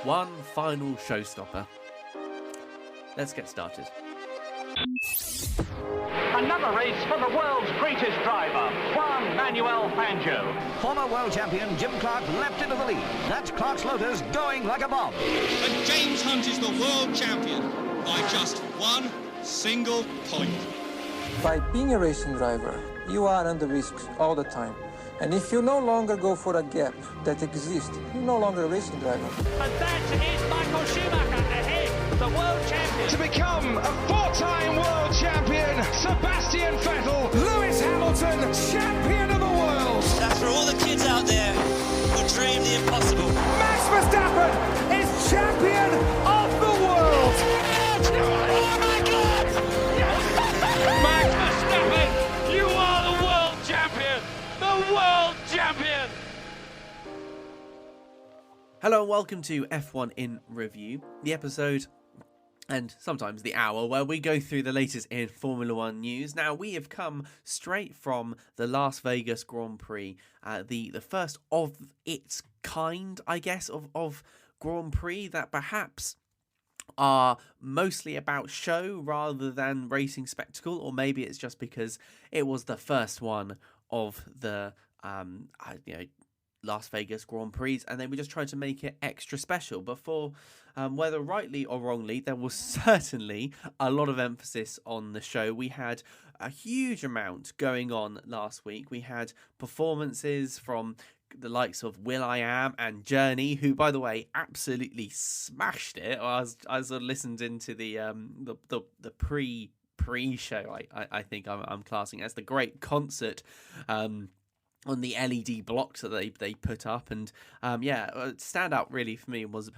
one final showstopper. Let's get started. Another race for the world's greatest driver, Juan Manuel Fangio. Former world champion Jim Clark leapt into the lead. That's Clark's Lotus going like a bomb. And James Hunt is the world champion by just one single point. By being a racing driver, you are under risk all the time. And if you no longer go for a gap that exists, you're no longer a racing driver. And that is Michael Schumacher ahead, the world champion. To become a four-time world champion, Sebastian Vettel, Lewis Hamilton, champion of the world. That's for all the kids out there who dream the impossible. Max Verstappen is champion of the world. Oh my God! Max Verstappen, you are the world champion! The world champion! Hello and welcome to F1 in Review, the episode and sometimes the hour where we go through the latest in Formula One news. Now, we have come straight from the Las Vegas Grand Prix, the first of its kind, I guess, of Grand Prix that perhaps are mostly about show rather than racing spectacle, or maybe it's just because it was the first one of the Las Vegas Grand Prix, and they were just trying to make it extra special. But for whether rightly or wrongly, there was certainly a lot of emphasis on the show. We had a huge amount going on last week. We had performances from the likes of will.i.am and Journey, who, by the way, absolutely smashed it. I sort of listened into the pre-show. I think I'm classing it as the great concert on the LED blocks that they put up, and standout really for me was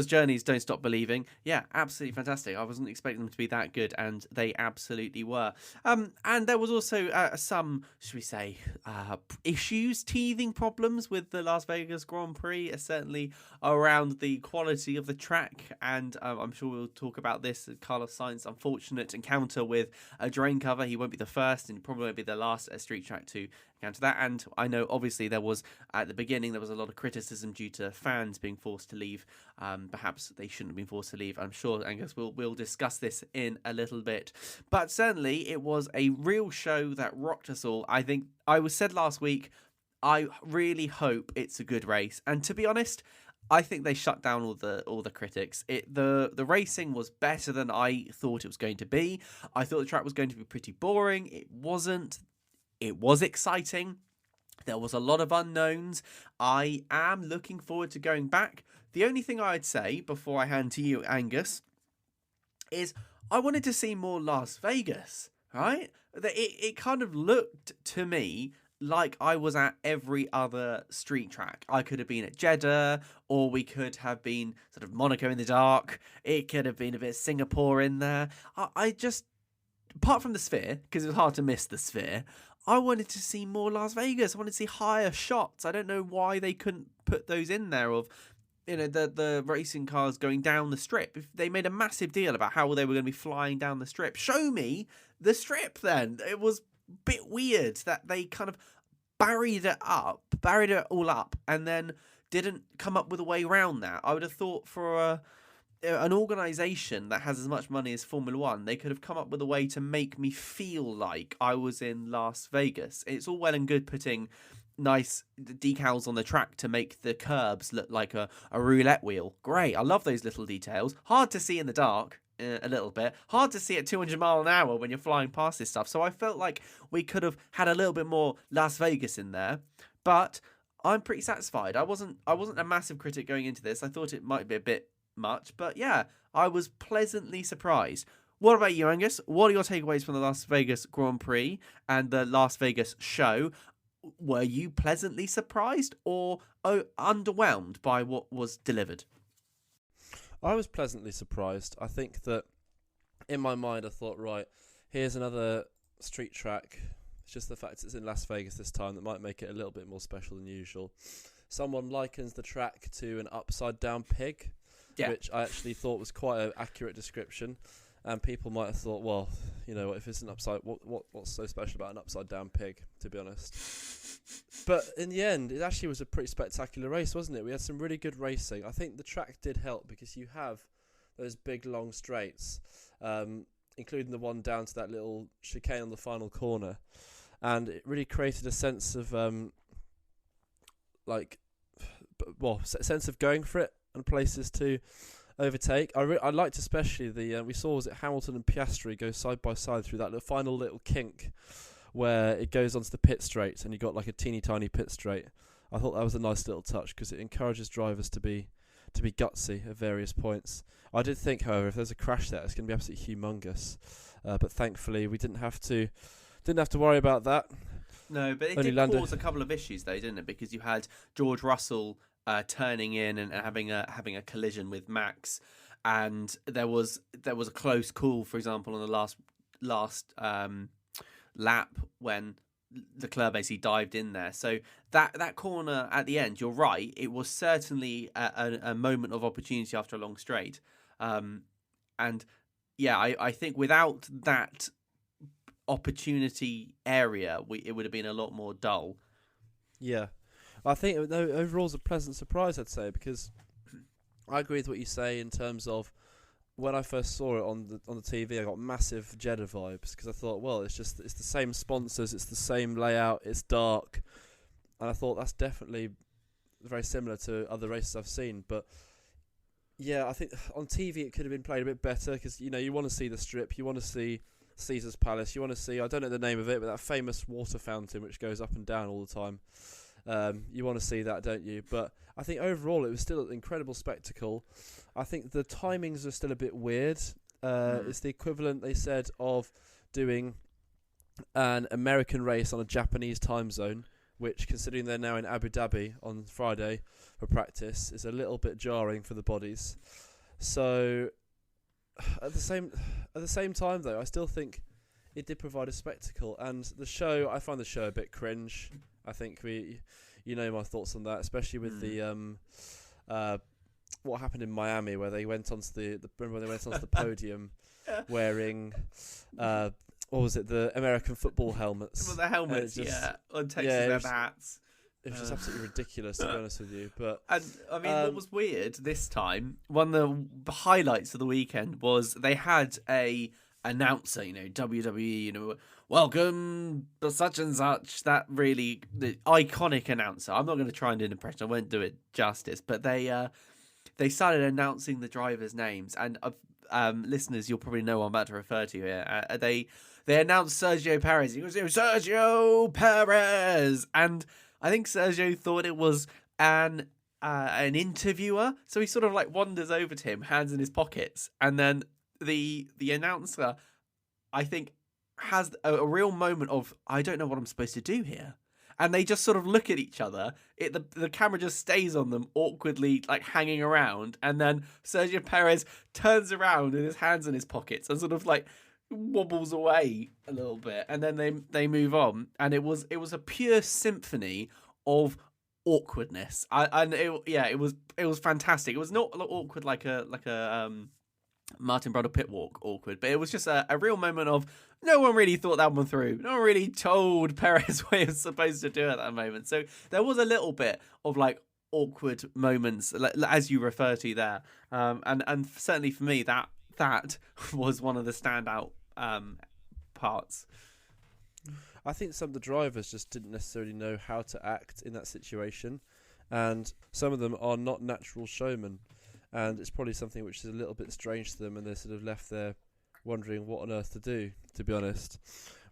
Journey's "Don't Stop Believing." Yeah, absolutely fantastic. I wasn't expecting them to be that good, and they absolutely were. And there was also some, should we say, issues, teething problems with the Las Vegas Grand Prix, certainly around the quality of the track, and I'm sure we'll talk about this. Carlos Sainz's unfortunate encounter with a drain cover. He won't be the first, and probably won't be the last street track to encounter that. And I know obviously there was at the beginning there was a lot of criticism due to fans being forced to leave. Perhaps they shouldn't have been forced to leave. I'm sure Angus we'll discuss this in a little bit, but certainly it was a real show that rocked us all. I think I was said last week, I really hope it's a good race, and to be honest, I think they shut down all the critics. The racing was better than I thought it was going to be. I thought the track was going to be pretty boring. It wasn't. It was exciting. There was a lot of unknowns. I am looking forward to going back. The only thing I'd say before I hand to you, Angus, is I wanted to see more Las Vegas, right? It kind of looked to me like I was at every other street track. I could have been at Jeddah, or we could have been sort of Monaco in the dark. It could have been a bit of Singapore in there. I just, apart from the Sphere, because it was hard to miss the Sphere, I wanted to see more Las Vegas. I wanted to see higher shots. I don't know why they couldn't put those in there of, the racing cars going down the strip. If they made a massive deal about how they were going to be flying down the strip, show me the strip then. It was a bit weird that they kind of buried it all up, and then didn't come up with a way around that. I would have thought for an organisation that has as much money as Formula One, they could have come up with a way to make me feel like I was in Las Vegas. It's all well and good putting nice decals on the track to make the curbs look like a roulette wheel. Great, I love those little details. Hard to see in the dark, a little bit. Hard to see at 200 mile an hour when you're flying past this stuff. So I felt like we could have had a little bit more Las Vegas in there, but I'm pretty satisfied. I wasn't a massive critic going into this. I thought it might be a bit much, but yeah, I was pleasantly surprised. What about you, Angus? What are your takeaways from the Las Vegas Grand Prix and the Las Vegas show? Were you pleasantly surprised or underwhelmed by what was delivered? I was pleasantly surprised. I think that in my mind I thought, right, here's another street track. It's just the fact it's in Las Vegas this time that might make it a little bit more special than usual. Someone likens the track to an upside down pig, which I actually thought was quite an accurate description. And people might have thought, well, you know, if it's an upside, what's so special about an upside down pig, to be honest? But in the end, it actually was a pretty spectacular race, wasn't it? We had some really good racing. I think the track did help because you have those big long straights, including the one down to that little chicane on the final corner, and it really created a sense of sense of going for it and places to overtake. I liked especially we saw, was it Hamilton and Piastri go side by side through that final little kink where it goes onto the pit straight, and you got like a teeny tiny pit straight. I thought that was a nice little touch because it encourages drivers to be gutsy at various points. I did think, however, if there's a crash there, it's going to be absolutely humongous. But thankfully, we didn't have to worry about that. No, but it did cause a couple of issues, though, didn't it? Because you had George Russell turning in and having a collision with Max, and there was a close call, for example, on the last lap when Leclerc basically dived in there. So that corner at the end, you're right, it was certainly a moment of opportunity after a long straight. And yeah, I think without that opportunity area, it would have been a lot more dull. Yeah, I think overall it's a pleasant surprise, I'd say, because I agree with what you say in terms of when I first saw it on the TV, I got massive Jeddah vibes because I thought, well, it's the same sponsors, it's the same layout, it's dark, and I thought that's definitely very similar to other races I've seen. But yeah, I think on TV it could have been played a bit better because you want to see the strip, you want to see Caesar's Palace, you want to see, I don't know the name of it, but that famous water fountain which goes up and down all the time. You want to see that, don't you? But I think overall it was still an incredible spectacle. I think the timings are still a bit weird. It's the equivalent, they said, of doing an American race on a Japanese time zone, which, considering they're now in Abu Dhabi on Friday for practice, is a little bit jarring for the bodies. So at the same time, though, I still think it did provide a spectacle. And the show, I find the show a bit cringe. I think my thoughts on that, especially with the what happened in Miami, where they went onto the podium wearing what was it, the American football helmets? Well, the helmets, on Texas hats. It was just absolutely ridiculous, to be honest with you. But and I mean, what was weird this time, one of the highlights of the weekend was they had a announcer, WWE, welcome to such and such. That really the iconic announcer. I'm not going to try and do an impression. I won't do it justice. But they started announcing the drivers' names, and listeners, you'll probably know what I'm about to refer to here. They announced Sergio Perez. He was Sergio Perez, and I think Sergio thought it was an interviewer, so he sort of like wanders over to him, hands in his pockets, and then the announcer, I think, has a real moment of, I don't know what I'm supposed to do here. And they just sort of look at each other. The camera just stays on them awkwardly, like hanging around. And then Sergio Perez turns around with his hands in his pockets and sort of like wobbles away a little bit. And then they move on. And it was a pure symphony of awkwardness. It was fantastic. It was not awkward like a Martin Brundle pit walk awkward, but it was just a real moment of no one really thought that one through. No one really told Perez what he was supposed to do at that moment. So there was a little bit of like awkward moments, as you refer to there, and certainly for me that was one of the standout parts. I think some of the drivers just didn't necessarily know how to act in that situation, and some of them are not natural showmen. And it's probably something which is a little bit strange to them, and they're sort of left there wondering what on earth to do, to be honest.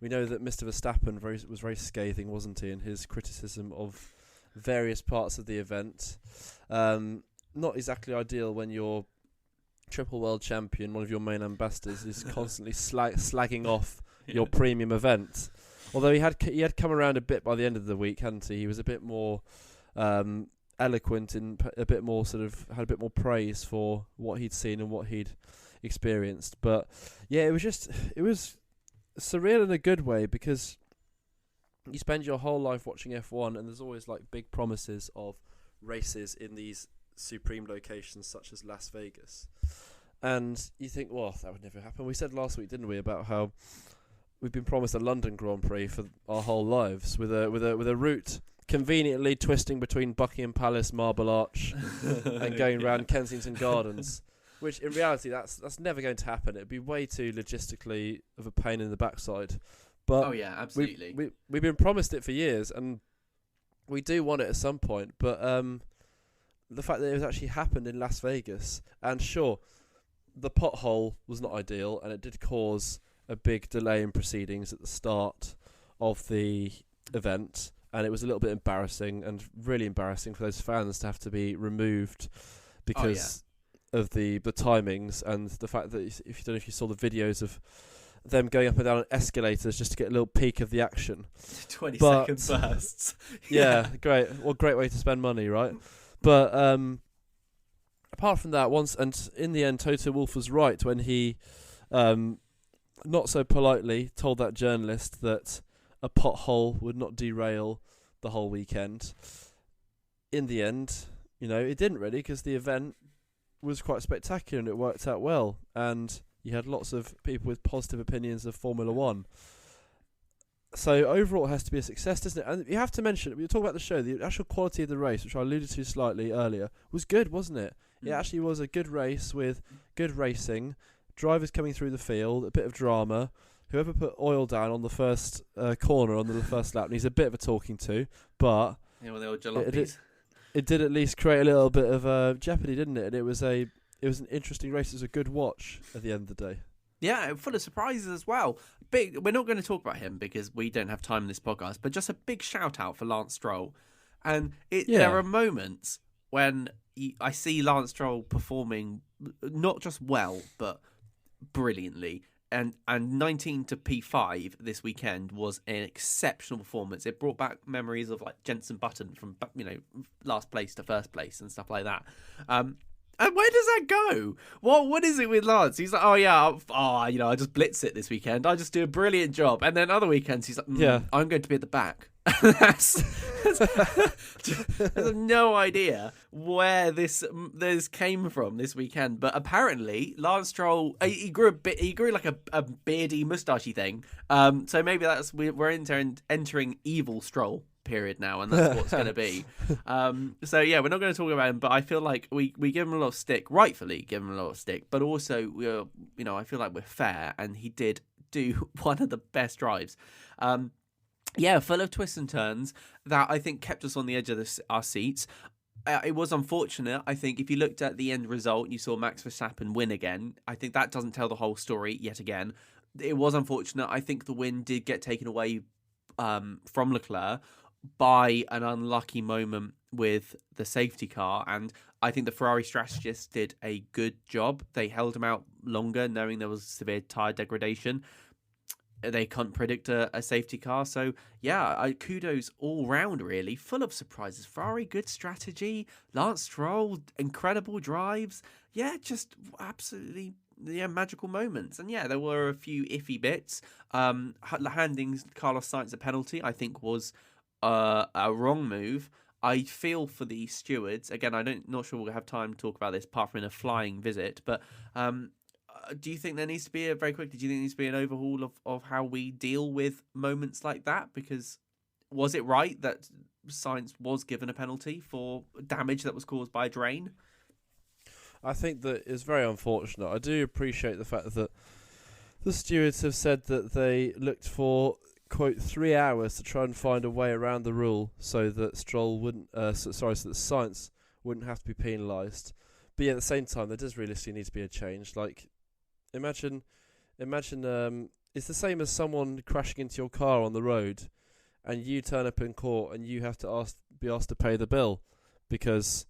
We know that Mr. Verstappen was very scathing, wasn't he, in his criticism of various parts of the event. Not exactly ideal when your triple world champion, one of your main ambassadors, is constantly slagging off your premium event. Although he had come around a bit by the end of the week, hadn't he? He was a bit more eloquent and a bit more had a bit more praise for what he'd seen and what he'd experienced. But yeah, it was surreal in a good way, because you spend your whole life watching F1 and there's always like big promises of races in these supreme locations such as Las Vegas, And you think, well, that would never happen. We said last week, didn't we, about how we've been promised a London Grand Prix for our whole lives, with a route conveniently twisting between Buckingham Palace, Marble Arch, and going round Kensington Gardens. Which in reality, that's never going to happen. It'd be way too logistically of a pain in the backside. But oh yeah, absolutely. We've been promised it for years, and we do want it at some point. But the fact that it has actually happened in Las Vegas, and sure, the pothole was not ideal, and it did cause a big delay in proceedings at the start of the event, and it was a little bit embarrassing, and really embarrassing for those fans to have to be removed because of the timings, and the fact that if you don't know if you saw the videos of them going up and down on escalators just to get a little peek of the action. 20-second bursts. Yeah, great. Well, great way to spend money, right? But apart from that, and in the end, Toto Wolff was right when he, not so politely, told that journalist that a pothole would not derail the whole weekend. In the end, it didn't really, because the event was quite spectacular and it worked out well, and you had lots of people with positive opinions of Formula One. So overall, it has to be a success, doesn't it? And you have to mention, we were talking about the show, the actual quality of the race, which I alluded to slightly earlier, was good, wasn't it? It actually was a good race with good racing, drivers coming through the field, a bit of drama. Whoever put oil down on the first corner on the first lap needs a bit of a talking to, but with the old jalopies. It did at least create a little bit of jeopardy, didn't it? And it was an interesting race. It was a good watch at the end of the day. Yeah, full of surprises as well. We're not going to talk about him because we don't have time in this podcast, but just a big shout out for Lance Stroll. And there are moments when I see Lance Stroll performing not just well, but brilliantly. And 19 to P5 this weekend was an exceptional performance. It brought back memories of like Jenson Button from last place to first place and stuff like that. And where does that go? What is it with Lance? He's like, I just blitz it this weekend. I just do a brilliant job. And then other weekends he's like, I'm going to be at the back. I have no idea where this came from this weekend, but apparently Lance Stroll he grew like a beardy moustachey thing. So maybe we're entering evil Stroll period now, and that's what's going to be. So yeah, we're not going to talk about him, but I feel like we give him a lot of stick, rightfully give him a lot of stick, but also I feel like we're fair, and he did do one of the best drives. Full of twists and turns that I think kept us on the edge of our seats. It was unfortunate. I think if you looked at the end result and you saw Max Verstappen win again, I think that doesn't tell the whole story yet again. It was unfortunate. I think the win did get taken away from Leclerc by an unlucky moment with the safety car, and I think the Ferrari strategists did a good job. They held him out longer, knowing there was severe tyre degradation. They can't predict a safety car. So, kudos all round, really. Full of surprises. Ferrari, good strategy. Lance Stroll, incredible drives. Yeah, just absolutely magical moments. And there were a few iffy bits. Handing Carlos Sainz a penalty, I think, was a wrong move. I feel for the stewards. Again, not sure we'll have time to talk about this apart from in a flying visit. But do you think there needs to be do you think there needs to be an overhaul of how we deal with moments like that? Because was it right that Sainz was given a penalty for damage that was caused by a drain? I think that it's very unfortunate. I do appreciate the fact that the stewards have said that they looked for, quote, 3 hours to try and find a way around the rule so that so that Sainz wouldn't have to be penalised. But at the same time, there does realistically need to be a change. Like, Imagine, it's the same as someone crashing into your car on the road, and you turn up in court and you have to be asked to pay the bill, because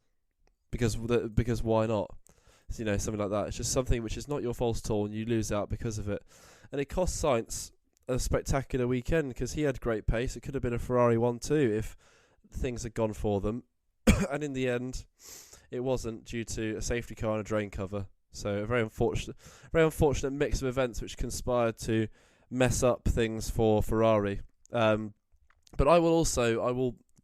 why not? Something like that. It's just something which is not your fault at all, and you lose out because of it. And it cost Sainz a spectacular weekend because he had great pace. It could have been a Ferrari 1-2 if things had gone for them, and in the end, it wasn't, due to a safety car and a drain cover. So a very unfortunate mix of events which conspired to mess up things for Ferrari. But I will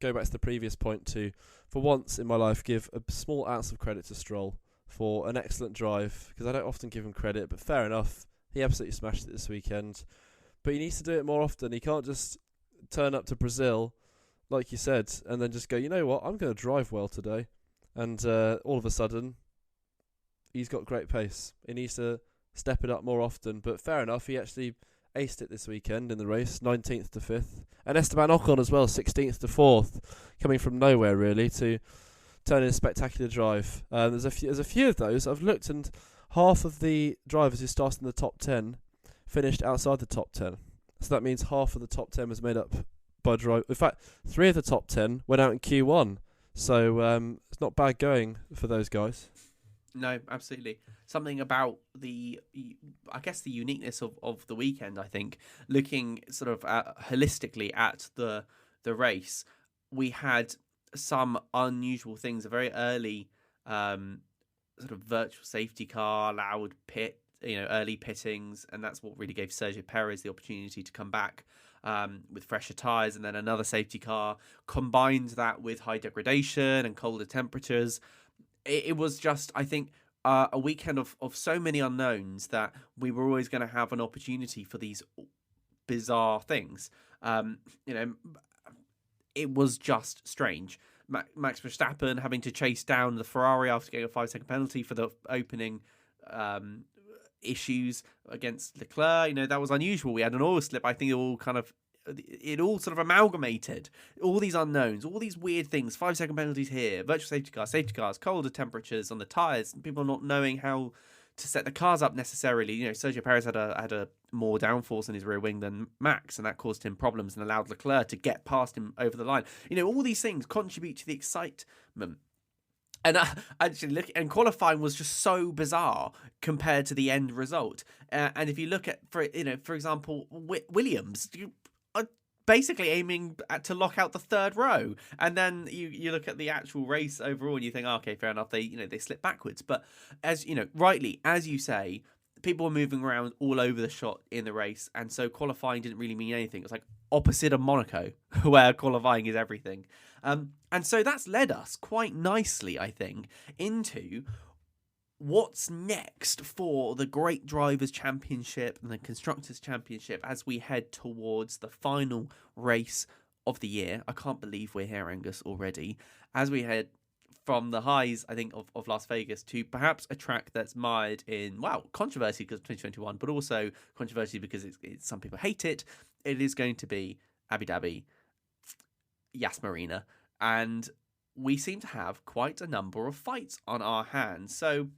go back to the previous point to, for once in my life, give a small ounce of credit to Stroll for an excellent drive, because I don't often give him credit, but fair enough. He absolutely smashed it this weekend. But he needs to do it more often. He can't just turn up to Brazil, like you said, and then just go, you know what, I'm going to drive well today. And all of a sudden, he's got great pace. He needs to step it up more often. But fair enough, he actually aced it this weekend in the race, 19th to 5th. And Esteban Ocon as well, 16th to 4th, coming from nowhere really to turn in a spectacular drive. There's a few of those. I've looked, and half of the drivers who started in the top 10 finished outside the top 10. So that means half of the top 10 was made up by drive. In fact, 3 of the top 10 went out in Q1. So it's not bad going for those guys. No, absolutely. Something about the uniqueness of the weekend, I think, looking sort of holistically at the race, we had some unusual things. A very early sort of virtual safety car, loud pit, early pittings, and that's what really gave Sergio Perez the opportunity to come back with fresher tyres, and then another safety car combined that with high degradation and colder temperatures. It was just, I think, a weekend of so many unknowns that we were always going to have an opportunity for these bizarre things. It was just strange. Max Verstappen having to chase down the Ferrari after getting a 5-second penalty for the opening issues against Leclerc. That was unusual. We had an oil slip. I think it all sort of amalgamated. All these unknowns, all these weird things, 5-second penalties here, virtual safety cars, colder temperatures on the tyres, people not knowing how to set the cars up necessarily. Sergio Perez had a more downforce in his rear wing than Max, and that caused him problems and allowed Leclerc to get past him over the line. All these things contribute to the excitement. And actually, qualifying was just so bizarre compared to the end result. And if you look at, for example, Williams are basically aiming to lock out the third row, and then you look at the actual race overall, and you think, okay, fair enough, they slip backwards. But as rightly as you say, people were moving around all over the shot in the race, and so qualifying didn't really mean anything. It was like opposite of Monaco, where qualifying is everything. And so that's led us quite nicely, I think, into what's next for the Great Drivers' Championship and the Constructors' Championship as we head towards the final race of the year. I can't believe we're here, Angus, already. As we head from the highs, I think, of Las Vegas to perhaps a track that's mired in, controversy because of 2021, but also controversy because it's some people hate it. It is going to be Abu Dhabi, Yas Marina, and we seem to have quite a number of fights on our hands. So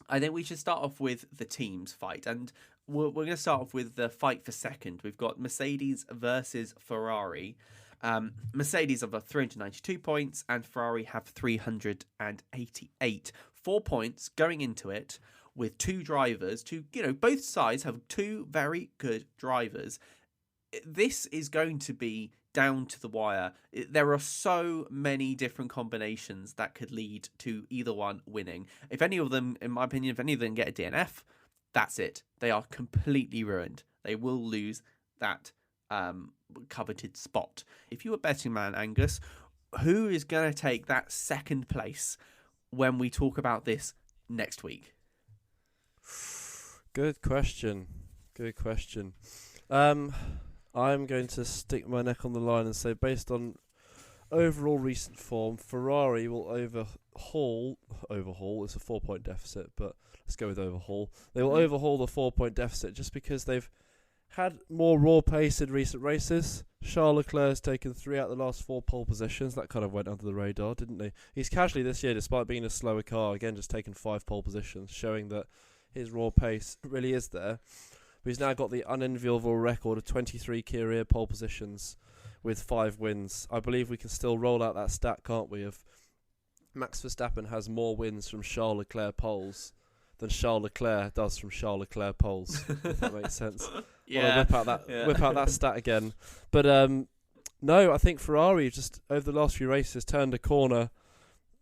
I think we should start off with the teams fight, and we're going to start off with the fight for second. We've got Mercedes versus Ferrari. Mercedes have 392 points and Ferrari have 388. 4 points going into it with two drivers. Both sides have two very good drivers. This is going to be down to the wire. There are so many different combinations that could lead to either one winning. If any of them, in my opinion, get a DNF, that's it. They are completely ruined. They will lose that coveted spot. If you're a betting man, Angus, who is going to take that second place when we talk about this next week? Good question. I'm going to stick my neck on the line and say, based on overall recent form, Ferrari will overhaul, it's a 4-point deficit, but let's go with overhaul. They will overhaul the 4-point deficit just because they've had more raw pace in recent races. Charles Leclerc has taken 3 out of the last 4 pole positions. That kind of went under the radar, didn't he? He's casually this year, despite being a slower car, again just taken 5 pole positions, showing that his raw pace really is there. But he's now got the unenviable record of 23 career pole positions with 5 wins. I believe we can still roll out that stat, can't we, of Max Verstappen has more wins from Charles Leclerc poles than Charles Leclerc does from Charles Leclerc poles, if that makes sense. Yeah. Whip out that stat again. But no, I think Ferrari just over the last few races turned a corner.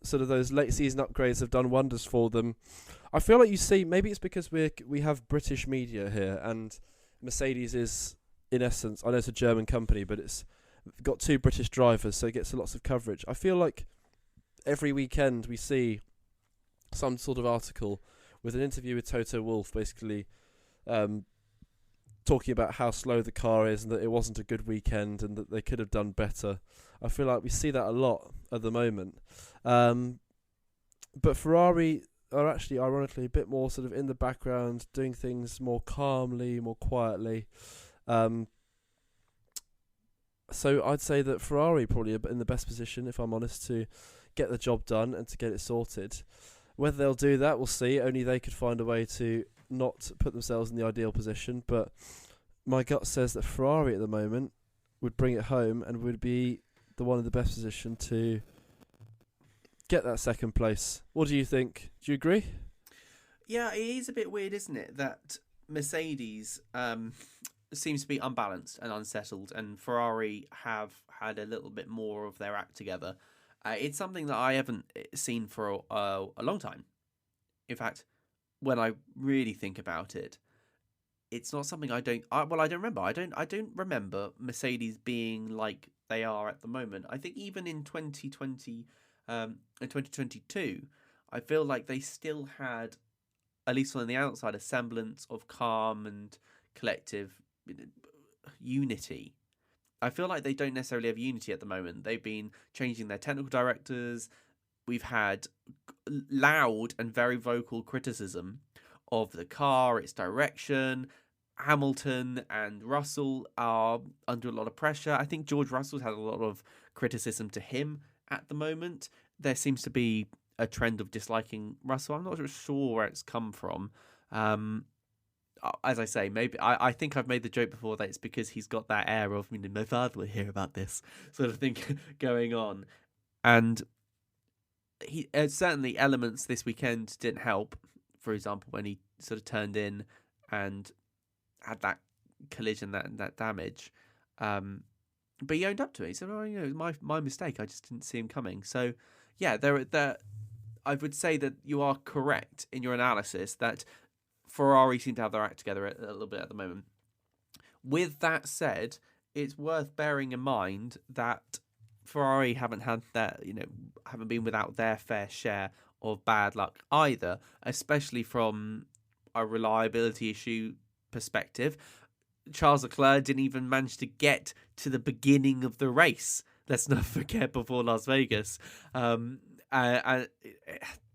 Sort of those late season upgrades have done wonders for them. I feel like you see, maybe it's because we have British media here, and Mercedes is, in essence, I know it's a German company, but it's got 2 British drivers, so it gets lots of coverage. I feel like every weekend we see some sort of article with an interview with Toto Wolff, basically talking about how slow the car is and that it wasn't a good weekend and that they could have done better. I feel like we see that a lot at the moment. But Ferrari are actually, ironically, a bit more sort of in the background, doing things more calmly, more quietly. So I'd say that Ferrari probably are in the best position, if I'm honest, to get the job done and to get it sorted. Whether they'll do that, we'll see. Only they could find a way to not put themselves in the ideal position. But my gut says that Ferrari at the moment would bring it home and would be the one in the best position to get that second place. What do you think? Do you agree? Yeah, it is a bit weird, isn't it, that Mercedes seems to be unbalanced and unsettled, and Ferrari have had a little bit more of their act together. It's something that I haven't seen for a long time. In fact, when I really think about it, it's not something I don't remember. I don't remember Mercedes being like they are at the moment. I think even in 2020 and 2022, I feel like they still had, at least on the outside, a semblance of calm and collective unity. I feel like they don't necessarily have unity at the moment. They've been changing their technical directors. We've had loud and very vocal criticism of the car, its direction. Hamilton and Russell are under a lot of pressure. I think George Russell's had a lot of criticism to him at the moment. There seems to be a trend of disliking Russell. I'm not sure where it's come from. As I say, maybe I think I've made the joke before that it's because he's got that air of, my father will hear about this sort of thing going on. And he certainly elements this weekend didn't help. For example, when he sort of turned in and had that collision, that damage. But he owned up to it. He said, it was my mistake. I just didn't see him coming. So, yeah, I would say that you are correct in your analysis that Ferrari seem to have their act together a little bit at the moment. With that said, it's worth bearing in mind that Ferrari haven't been without their fair share of bad luck either, especially from a reliability issue perspective. Charles Leclerc didn't even manage to get to the beginning of the race. Let's not forget, before Las Vegas.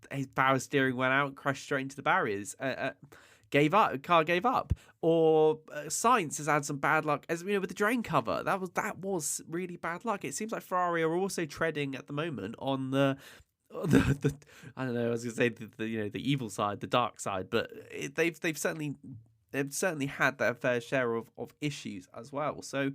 His power steering went out, crashed straight into the barriers. Car gave up. Or Sainz has had some bad luck, as we know, with the drain cover. That was really bad luck. It seems like Ferrari are also treading at the moment on the I don't know. I was going to say the evil side, the dark side, but they've certainly had their fair share of issues as well. So,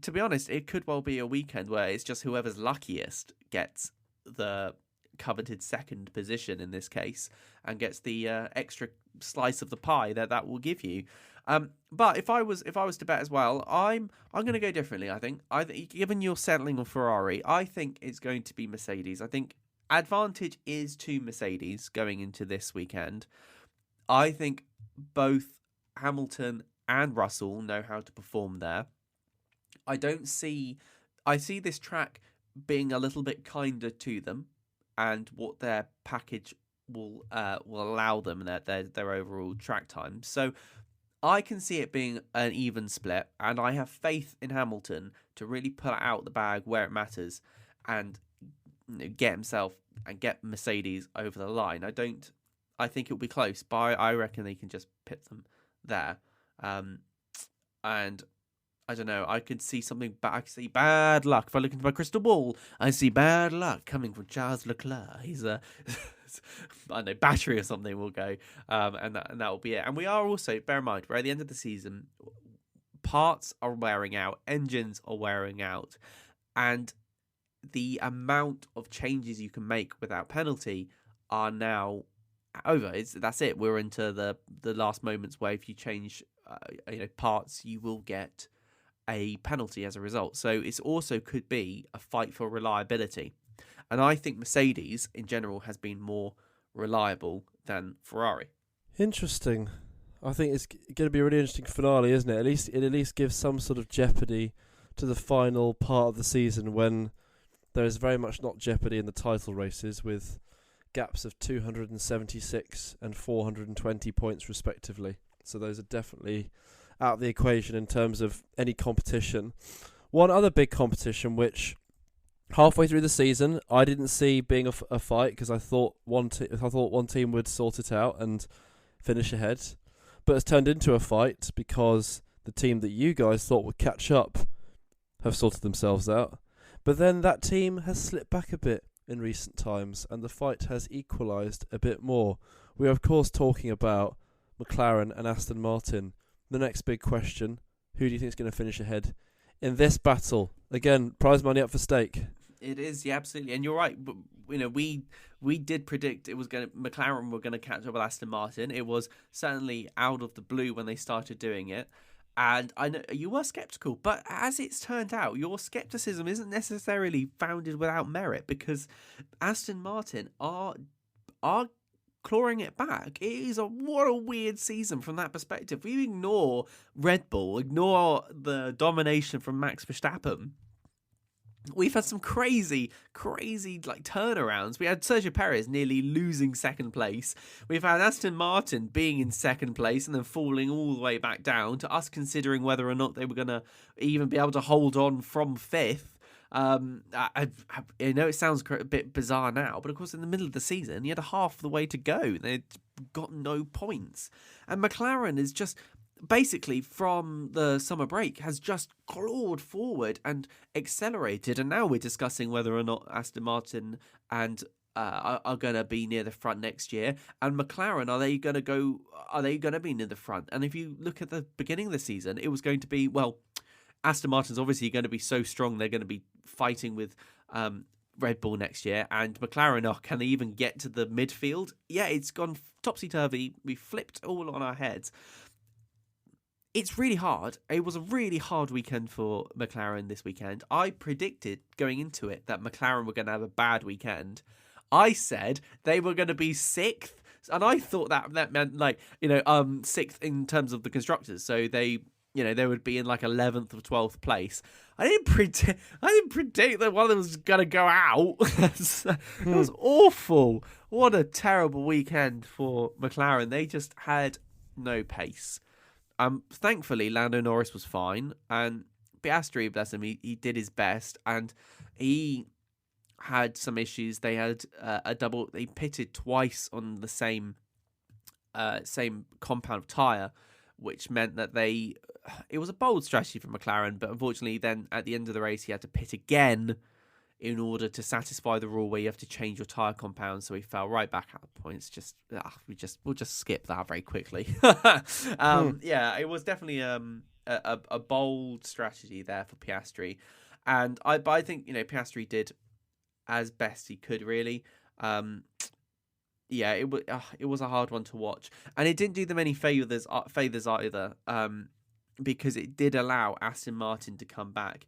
to be honest, it could well be a weekend where it's just whoever's luckiest gets the coveted second position in this case and gets the extra slice of the pie that will give you. But if I was to bet as well, I'm going to go differently. I think given you're settling on Ferrari, I think it's going to be Mercedes. I think advantage is to Mercedes going into this weekend. I think both Hamilton and Russell know how to perform there. I see this track being a little bit kinder to them, and what their package will allow them, their overall track time. So I can see it being an even split, and I have faith in Hamilton to really pull out the bag where it matters and get himself and get Mercedes over the line. I think it'll be close, but I reckon they can just pit them there. And I don't know, I could see something bad. I could see bad luck. If I look into my crystal ball, I see bad luck coming from Charles Leclerc. He's I don't know, battery or something will go, and that will be it. And we are also, bear in mind, we're at the end of the season. Parts are wearing out, engines are wearing out, and the amount of changes you can make without penalty are now over. That's it. We're into the last moments where if you change parts, you will get a penalty as a result. So it also could be a fight for reliability. And I think Mercedes in general has been more reliable than Ferrari. Interesting. I think it's going to be a really interesting finale, isn't it? It at least gives some sort of jeopardy to the final part of the season when there is very much not jeopardy in the title races, with gaps of 276 and 420 points respectively. So those are definitely out of the equation in terms of any competition. One other big competition which halfway through the season I didn't see being a fight, because I thought one team would sort it out and finish ahead, but it's turned into a fight because the team that you guys thought would catch up have sorted themselves out. But then that team has slipped back a bit in recent times and the fight has equalised a bit more. We are of course talking about McLaren and Aston Martin. The next big question, who do you think is going to finish ahead in this battle? Again, prize money up for stake. It is, yeah, absolutely. And you're right. But, we did predict McLaren were going to catch up with Aston Martin. It was certainly out of the blue when they started doing it. And I know you were sceptical, but as it's turned out, your scepticism isn't necessarily founded without merit, because Aston Martin are clawing it back. It is what a weird season from that perspective. We ignore Red Bull, ignore the domination from Max Verstappen. We've had some crazy like turnarounds. We had Sergio Perez nearly losing second place. We've had Aston Martin being in second place and then falling all the way back down to us considering whether or not they were going to even be able to hold on from fifth. I know it sounds a bit bizarre now, but of course in the middle of the season, you had half the way to go. They'd got no points. And McLaren is just basically from the summer break has just clawed forward and accelerated, and now we're discussing whether or not Aston Martin and are going to be near the front next year, and McLaren, are they going to be near the front? And if you look at the beginning of the season, it was going to be, well, Aston Martin's obviously going to be so strong they're going to be fighting with Red Bull next year, and McLaren, can they even get to the midfield? Yeah, it's gone topsy-turvy. We flipped all on our heads. It's really hard. It was a really hard weekend for McLaren this weekend. I predicted going into it that McLaren were going to have a bad weekend. I said they were going to be sixth, and I thought that meant sixth in terms of the constructors. So they would be in like 11th or 12th place. I didn't predict that one of them was going to go out. It was awful. What a terrible weekend for McLaren. They just had no pace. Thankfully, Lando Norris was fine, and Piastri, bless him, he did his best, and he had some issues. They had they pitted twice on the same compound of tyre, which meant that it was a bold strategy from McLaren, but unfortunately then at the end of the race he had to pit again in order to satisfy the rule where you have to change your tyre compound, so he fell right back out of points. We'll just skip that very quickly. Yeah, it was definitely a bold strategy there for Piastri, but I think Piastri did as best he could really. Yeah, it was a hard one to watch, and it didn't do them any favours either, because it did allow Aston Martin to come back.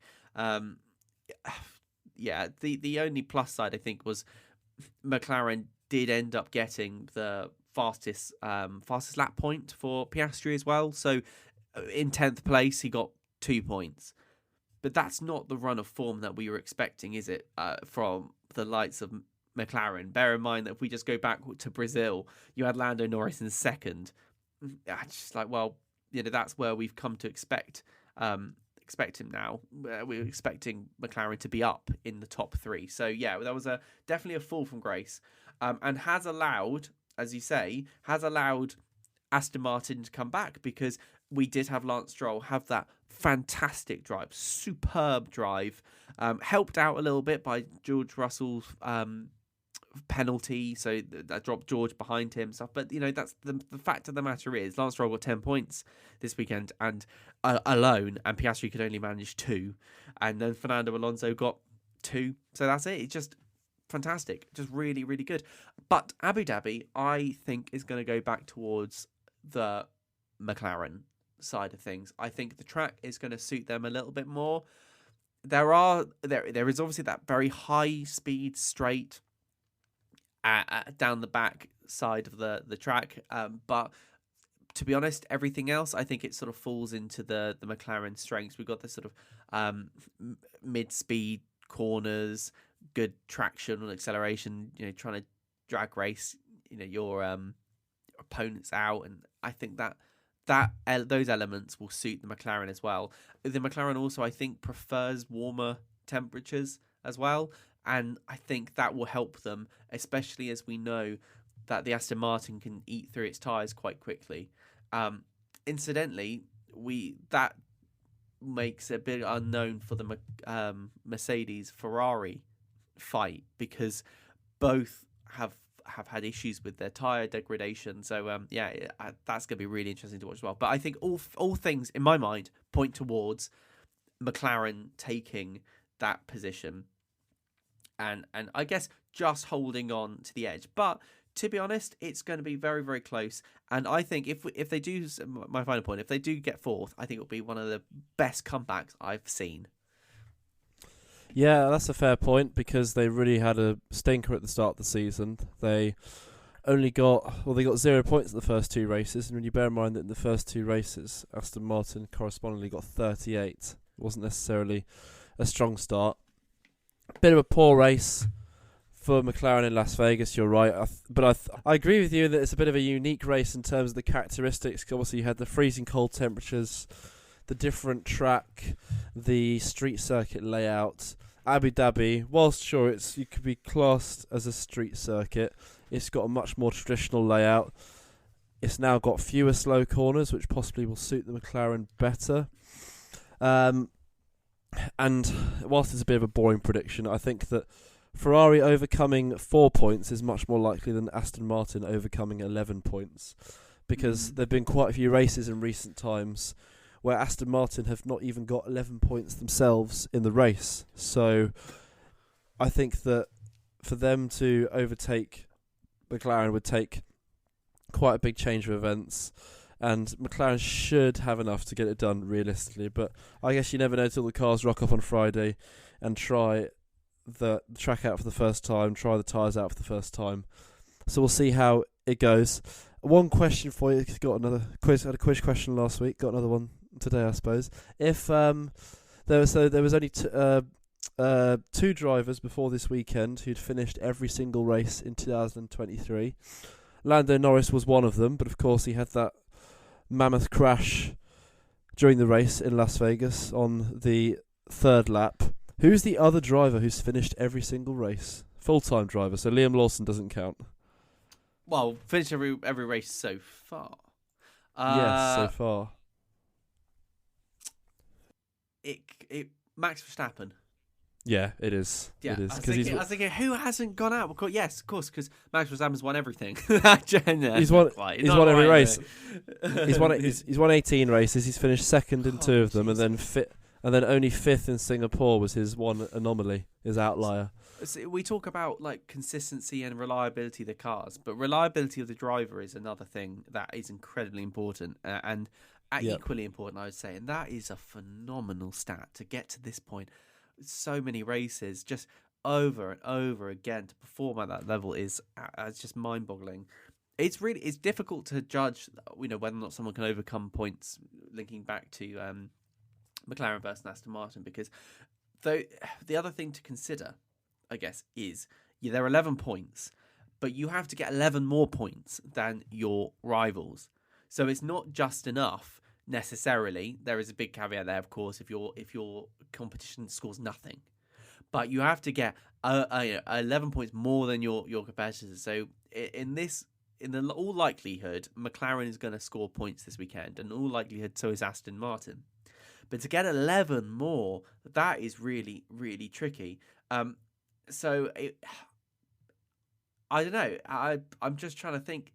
Yeah, the only plus side I think was McLaren did end up getting the fastest lap point for Piastri as well. So in 10th place he got 2 points, but that's not the run of form that we were expecting, is it? From the likes of McLaren. Bear in mind that if we just go back to Brazil, you had Lando Norris in second. Just like, well, that's where we've come to expect him now. We're expecting McLaren to be up in the top three. So yeah, that was definitely a fall from grace, and has allowed, as you say, Aston Martin to come back, because we did have Lance Stroll have that fantastic drive, superb drive, helped out a little bit by George Russell's penalty, so that dropped George behind him stuff. But that's the fact of the matter is Lance Stroll got 10 points this weekend and alone, and Piastri could only manage 2, and then Fernando Alonso got 2. So that's it. It's just fantastic, just really, really good. But Abu Dhabi, I think, is going to go back towards the McLaren side of things. I think the track is going to suit them a little bit more. There is obviously that very high speed straight down the back side of the track, but to be honest, everything else I think it sort of falls into the McLaren strengths. We've got this sort of mid-speed corners, good traction and acceleration, trying to drag race, your opponent's out, and I think that those elements will suit the McLaren as well. The McLaren also, I think, prefers warmer temperatures as well, and I think that will help them, especially as we know that the Aston Martin can eat through its tyres quite quickly. Incidentally, that makes it a bit unknown for the Mercedes-Ferrari fight, because both have had issues with their tyre degradation. So that's going to be really interesting to watch as well. But I think all things in my mind point towards McLaren taking that position, and I guess just holding on to the edge. But to be honest, it's going to be very, very close. And I think if they do, my final point, if they do get fourth, I think it'll be one of the best comebacks I've seen. Yeah, that's a fair point, because they really had a stinker at the start of the season. They got 0 points in the first 2 races, and when you bear in mind that in the first 2 races, Aston Martin correspondingly got 38. It wasn't necessarily a strong start. Bit of a poor race for McLaren in Las Vegas, you're right. But I agree with you that it's a bit of a unique race in terms of the characteristics. Obviously, you had the freezing cold temperatures, the different track, the street circuit layout. Abu Dhabi, whilst sure you could be classed as a street circuit, it's got a much more traditional layout. It's now got fewer slow corners, which possibly will suit the McLaren better. And whilst it's a bit of a boring prediction, I think that Ferrari overcoming 4 points is much more likely than Aston Martin overcoming 11 points, because there have been quite a few races in recent times where Aston Martin have not even got 11 points themselves in the race. So I think that for them to overtake McLaren would take quite a big change of events, and McLaren should have enough to get it done realistically. But I guess you never know till the cars rock up on Friday and try the track out for the first time, try the tyres out for the first time. So we'll see how it goes. One question for you. Got another quiz. Had a quiz question last week. Got another one today, I suppose. If there was only 2 drivers before this weekend who'd finished every single race in 2023. Lando Norris was one of them, but of course he had that mammoth crash during the race in Las Vegas on the 3rd lap. Who's the other driver who's finished every single race? Full-time driver, so Liam Lawson doesn't count. Well, finished every race so far. Yes, so far. It Max Verstappen. Yeah, it is. Yeah, it is. I was thinking, who hasn't gone out? Because, yes, of course, because Max Verstappen's won everything. He's won every race. He's won 18 races. He's finished second in 2 of them, Jesus. and then only 5th in Singapore was his one anomaly, his outlier. So we talk about like consistency and reliability of the cars, but reliability of the driver is another thing that is incredibly important and equally important, I would say. And that is a phenomenal stat to get to this point. So many races, just over and over again, to perform at that level is just mind-boggling. It's difficult to judge, whether or not someone can overcome points linking back to McLaren versus Aston Martin, because the other thing to consider, I guess, is there are 11 points, but you have to get 11 more points than your rivals. So it's not just enough necessarily. There is a big caveat there, of course, if your competition scores nothing, but you have to get 11 points more than your competitors. So in all likelihood, McLaren is going to score points this weekend, and in all likelihood, so is Aston Martin. But to get 11 more, that is really, really tricky. So I don't know. I'm just trying to think,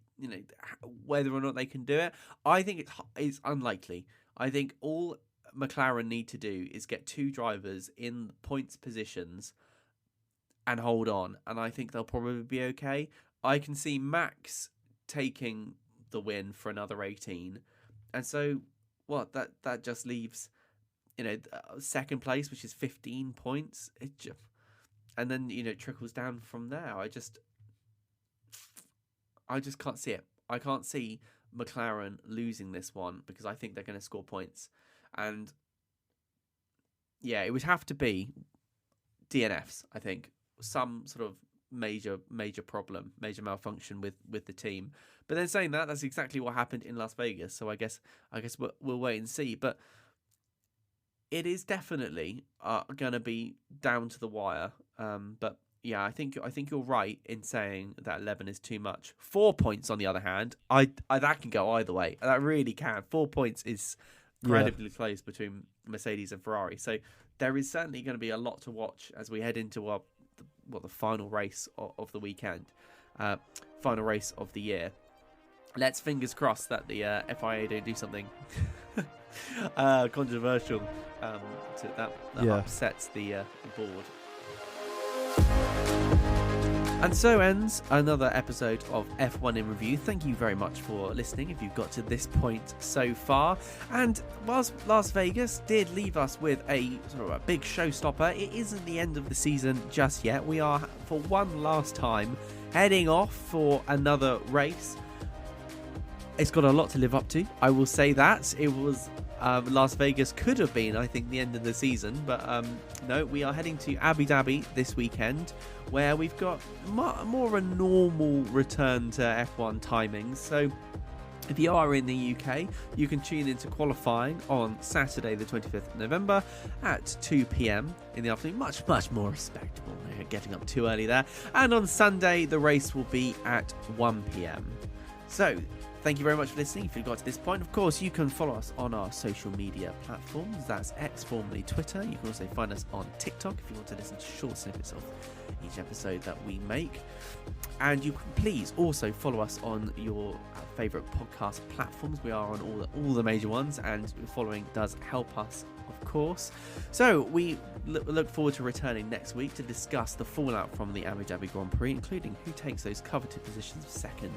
whether or not they can do it. I think it's unlikely. I think all McLaren need to do is get 2 drivers in points positions and hold on, and I think they'll probably be okay. I can see Max taking the win for another 18, and so that just leaves second place, which is 15 points. And then it trickles down from there. I just can't see it. I can't see McLaren losing this one, because I think they're going to score points. And yeah, it would have to be DNFs, I think. Some sort of major problem, major malfunction with the team. But then saying that, that's exactly what happened in Las Vegas. So I guess we'll wait and see. But it is definitely going to be down to the wire. But yeah, I think you're right in saying that 11 is too much. 4 points, on the other hand, I that can go either way. That really can. 4 points is incredibly close between Mercedes and Ferrari. So there is certainly going to be a lot to watch as we head into the final race of the weekend, final race of the year. Let's fingers crossed that the FIA don't do something controversial that upsets the board. And so ends another episode of F1 in Review. Thank you very much for listening if you've got to this point so far. And whilst Las Vegas did leave us with a sort of a big showstopper, it isn't the end of the season just yet. We are, for one last time, heading off for another race. It's got a lot to live up to, I will say that. It was Las Vegas could have been, I think, the end of the season, but no, we are heading to Abu Dhabi this weekend, where we've got more of a normal return to F1 timings. So if you are in the UK, you can tune into qualifying on Saturday the 25th of November at 2 p.m. in the afternoon. Much more respectable, getting up too early there. And on Sunday, the race will be at 1 p.m. So thank you very much for listening. If you got to this point, of course, you can follow us on our social media platforms. That's X, formerly Twitter. You can also find us on TikTok if you want to listen to short snippets of each episode that we make. And you can please also follow us on your favourite podcast platforms. We are on all the major ones, and following does help us, of course. So we look forward to returning next week to discuss the fallout from the Abu Dhabi Grand Prix, including who takes those coveted positions of second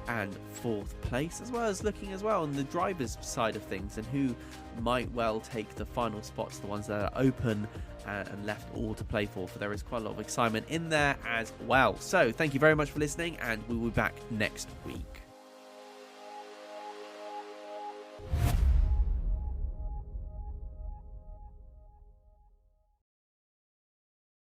and fourth place, as well as looking as well on the driver's side of things and who might well take the final spots, the ones that are open and left all to play for there is quite a lot of excitement in there as well. So thank you very much for listening, and we will be back next week.